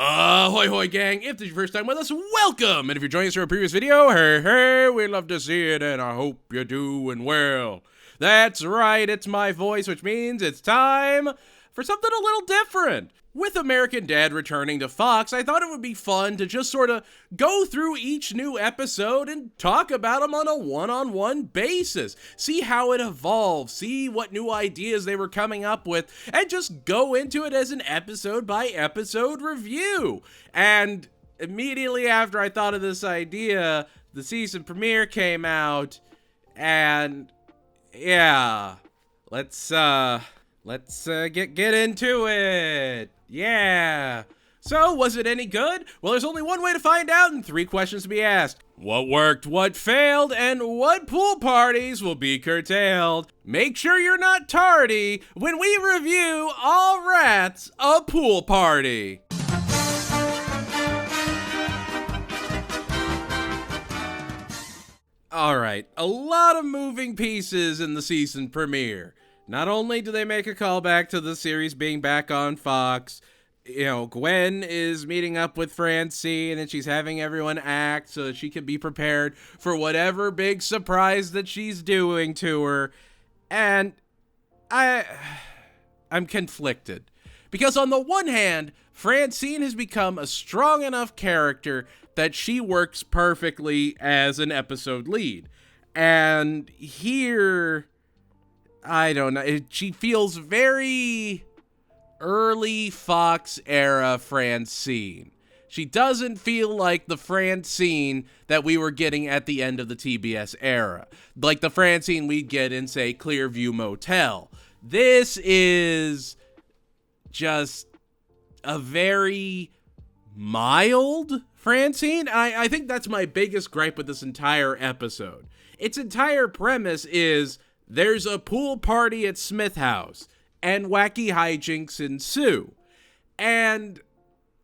Ahoy hoy gang, if this is your first time with us, welcome! And if you're joining us from a previous video, hey, we'd love to see it, and I hope you're doing well. That's right, it's my voice, which means it's time for something a little different. With American Dad returning to Fox, I thought it would be fun to just sort of go through each new episode and talk about them on a one-on-one basis. See how it evolved, see what new ideas they were coming up with, and just go into it as an episode-by-episode review. And immediately after I thought of this idea, the season premiere came out, and yeah, let's get into it. Yeah. So, was it any good? Well, there's only one way to find out and 3 questions to be asked. What worked, what failed, and what pool parties will be curtailed? Make sure you're not tardy when we review All Rats, a Pool Party. Alright, a lot of moving pieces in the season premiere. Not only do they make a callback to the series being back on Fox, Gwen is meeting up with Francine and she's having everyone act so that she can be prepared for whatever big surprise that she's doing to her. And I'm conflicted. Because on the one hand, Francine has become a strong enough character that she works perfectly as an episode lead. And here, I don't know, she feels very early Fox era Francine. She doesn't feel like the Francine that we were getting at the end of the TBS era. Like the Francine we'd get in, say, Clearview Motel. This is just a very mild Francine. I think that's my biggest gripe with this entire episode. Its entire premise is there's a pool party at Smith House, and wacky hijinks ensue. And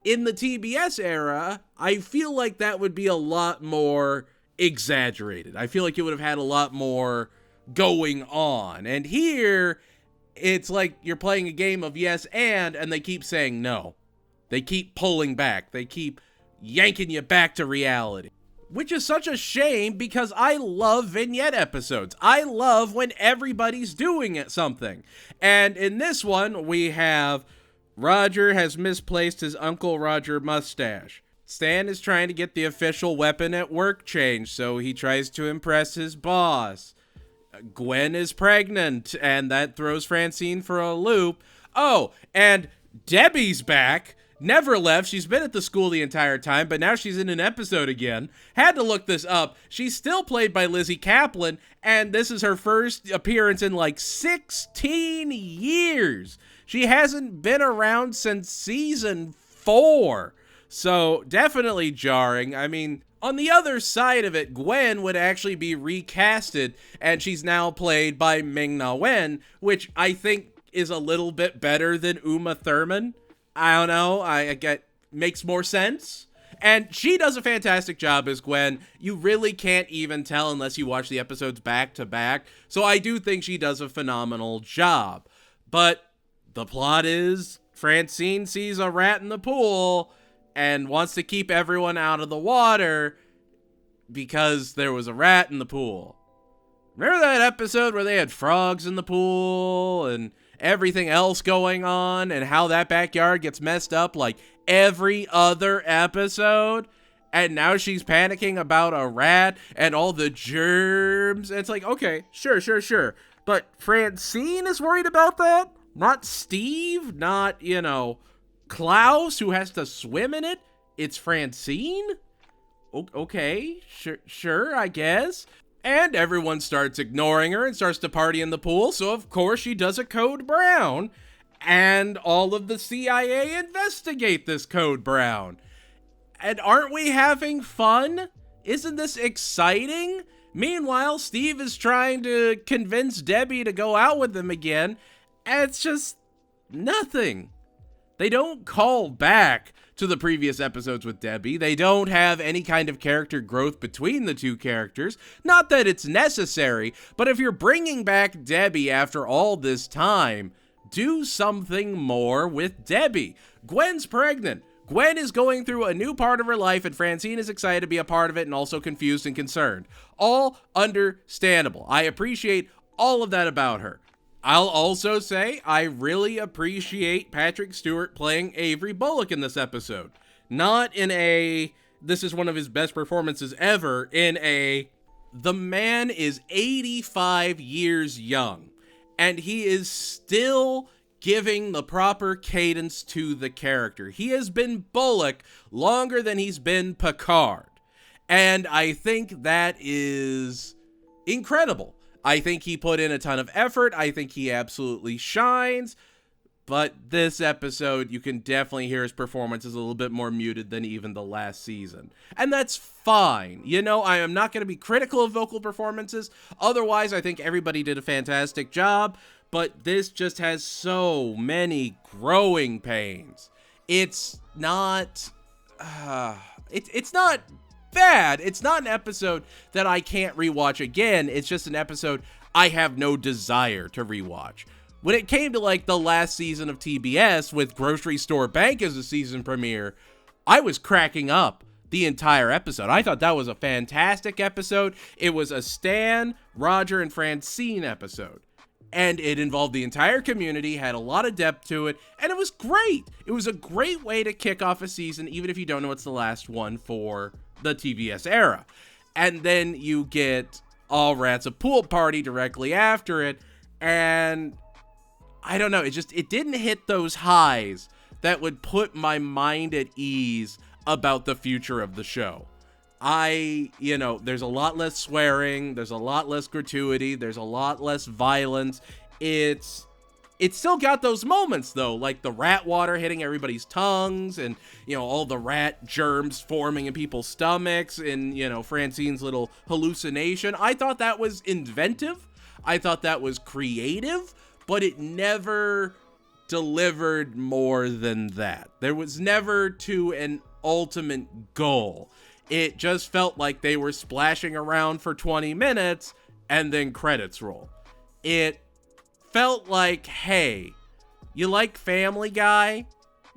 in the TBS era, I feel like that would be a lot more exaggerated. I feel like it would have had a lot more going on. And here, it's like you're playing a game of yes and they keep saying no. They keep pulling back. They keep yanking you back to reality. Which is such a shame because I love vignette episodes. I love when everybody's doing something. And in this one, we have Roger has misplaced his Uncle Roger mustache. Stan is trying to get the official weapon at work changed, so he tries to impress his boss. Gwen is pregnant, and that throws Francine for a loop. Oh, and Debbie's back. Never left. She's been at the school the entire time, but now she's in an episode again. Had to look this up. She's still played by Lizzie Kaplan, and this is her first appearance in like 16 years. She hasn't been around since season 4. So definitely jarring. I mean, on the other side of it, Gwen would actually be recasted, and she's now played by Ming-Na Wen, which I think is a little bit better than Uma Thurman. I don't know, I get, makes more sense. And she does a fantastic job as Gwen. You really can't even tell unless you watch the episodes back to back. So I do think she does a phenomenal job. But the plot is Francine sees a rat in the pool and wants to keep everyone out of the water because there was a rat in the pool. Remember that episode where they had frogs in the pool and everything else going on and how that backyard gets messed up like every other episode? And now she's panicking about a rat and all the germs. It's like, okay, sure. But Francine is worried about that? Not Steve? Not, Klaus, who has to swim in it? It's Francine? Okay, sure, I guess. And everyone starts ignoring her and starts to party in the pool, so of course she does a code brown, and all of the CIA investigate this code brown. And aren't we having fun? Isn't this exciting? Meanwhile, Steve is trying to convince Debbie to go out with him again, and it's just nothing. They don't call back to the previous episodes with Debbie. They don't have any kind of character growth between the two characters. Not that it's necessary, but if you're bringing back Debbie after all this time, do something more with Debbie. Gwen's pregnant. Gwen is going through a new part of her life, and Francine is excited to be a part of it and also confused and concerned. All understandable. I appreciate all of that about her. I'll also say I really appreciate Patrick Stewart playing Avery Bullock in this episode. Not in a, this is one of his best performances ever, in a, the man is 85 years young, and he is still giving the proper cadence to the character. He has been Bullock longer than he's been Picard, and I think that is incredible. I think he put in a ton of effort. I think he absolutely shines. But this episode, you can definitely hear his performance is a little bit more muted than even the last season. And that's fine. You know, I am not going to be critical of vocal performances. Otherwise, I think everybody did a fantastic job. But this just has so many growing pains. It's not... it's not bad. It's not an episode that I can't rewatch again. It's just an episode I have no desire to rewatch. When it came to like the last season of TBS with Grocery Store Bank as a season premiere, I was cracking up the entire episode. I thought that was a fantastic episode. It was a Stan, Roger, and Francine episode. And it involved the entire community, had a lot of depth to it, and it was great. It was a great way to kick off a season, even if you don't know it's the last one for the TBS era. And then you get All Rats a Pool Party directly after it, and I don't know, it didn't hit those highs that would put my mind at ease about the future of the show. There's a lot less swearing, there's a lot less gratuity, there's a lot less violence. It's still got those moments though, like the rat water hitting everybody's tongues and, all the rat germs forming in people's stomachs and, Francine's little hallucination. I thought that was inventive. I thought that was creative, but it never delivered more than that. There was never to an ultimate goal. It just felt like they were splashing around for 20 minutes and then credits roll. It felt like, hey, you like Family Guy?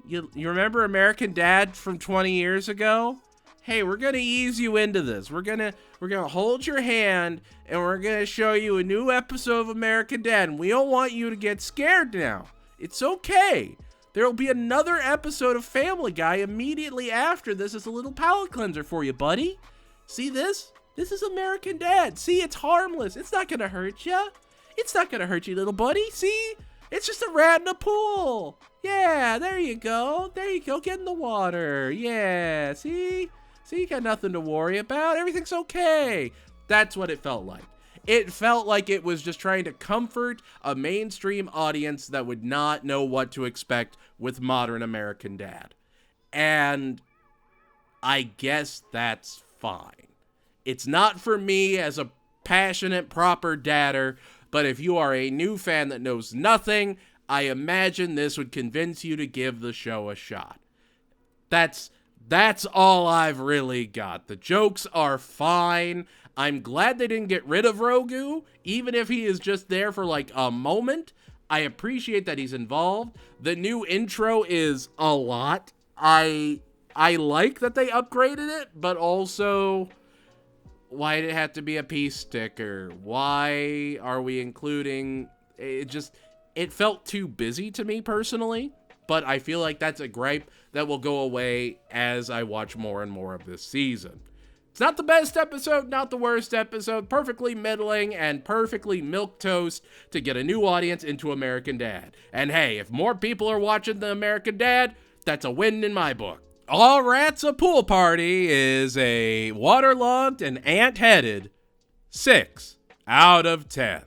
You remember American Dad from 20 years ago? Hey, we're going to ease you into this. We're going to hold your hand and we're going to show you a new episode of American Dad. And we don't want you to get scared now. It's okay. There'll be another episode of Family Guy immediately after this as a little palate cleanser for you, buddy. See this? This is American Dad. See, it's harmless. It's not going to hurt you. It's not going to hurt you, little buddy. See? It's just a rat in a pool. Yeah, there you go. There you go. Get in the water. Yeah, see? See, you got nothing to worry about. Everything's okay. That's what it felt like. It felt like it was just trying to comfort a mainstream audience that would not know what to expect with modern American Dad. And I guess that's fine. It's not for me as a passionate, proper dadder, but if you are a new fan that knows nothing, I imagine this would convince you to give the show a shot. That's all I've really got. The jokes are fine. I'm glad they didn't get rid of Rogu, even if he is just there for like a moment. I appreciate that he's involved. The new intro is a lot. I like that they upgraded it, but also, why did it have to be a peace sticker? Why are we including... It felt too busy to me personally, but I feel like that's a gripe that will go away as I watch more and more of this season. It's not the best episode, not the worst episode, perfectly middling and perfectly milquetoast to get a new audience into American Dad. And hey, if more people are watching the American Dad, that's a win in my book. All Rats a Pool Party is a waterlogged and ant-headed 6 out of 10.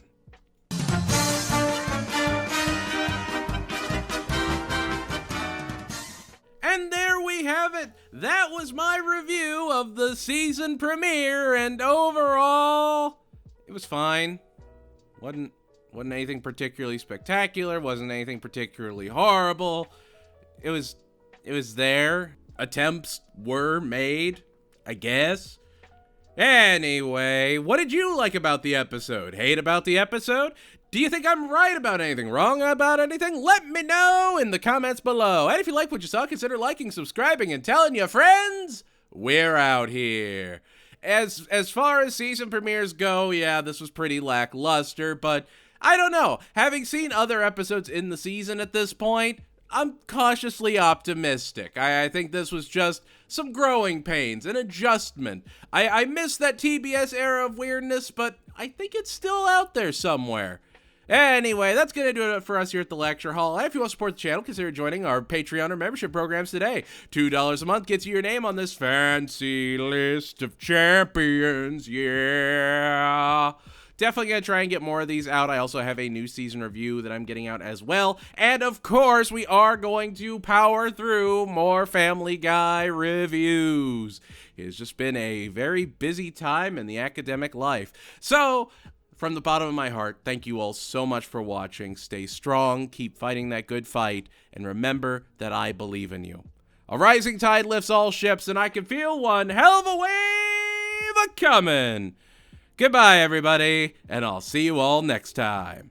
And there we have it. That was my review of the season premiere, and overall, it was fine. Wasn't anything particularly spectacular, wasn't anything particularly horrible. It was there. Attempts were made, I guess. Anyway, what did you like about the episode? Hate about the episode? Do you think I'm right about anything, wrong about anything? Let me know in the comments below. And if you like what you saw, consider liking, subscribing, and telling your friends. We're out here. As far as season premieres go, yeah, this was pretty lackluster, but I don't know. Having seen other episodes in the season at this point, I'm cautiously optimistic. I think this was just some growing pains, an adjustment. I miss that TBS era of weirdness, but I think it's still out there somewhere. Anyway, that's going to do it for us here at the Lecture Hall. If you want to support the channel, consider joining our Patreon or membership programs today. $2 a month gets you your name on this fancy list of champions. Yeah. Definitely going to try and get more of these out. I also have a new season review that I'm getting out as well. And of course, we are going to power through more Family Guy reviews. It has just been a very busy time in the academic life. So, from the bottom of my heart, thank you all so much for watching. Stay strong, keep fighting that good fight, and remember that I believe in you. A rising tide lifts all ships, and I can feel one hell of a wave a-coming. Goodbye, everybody, and I'll see you all next time.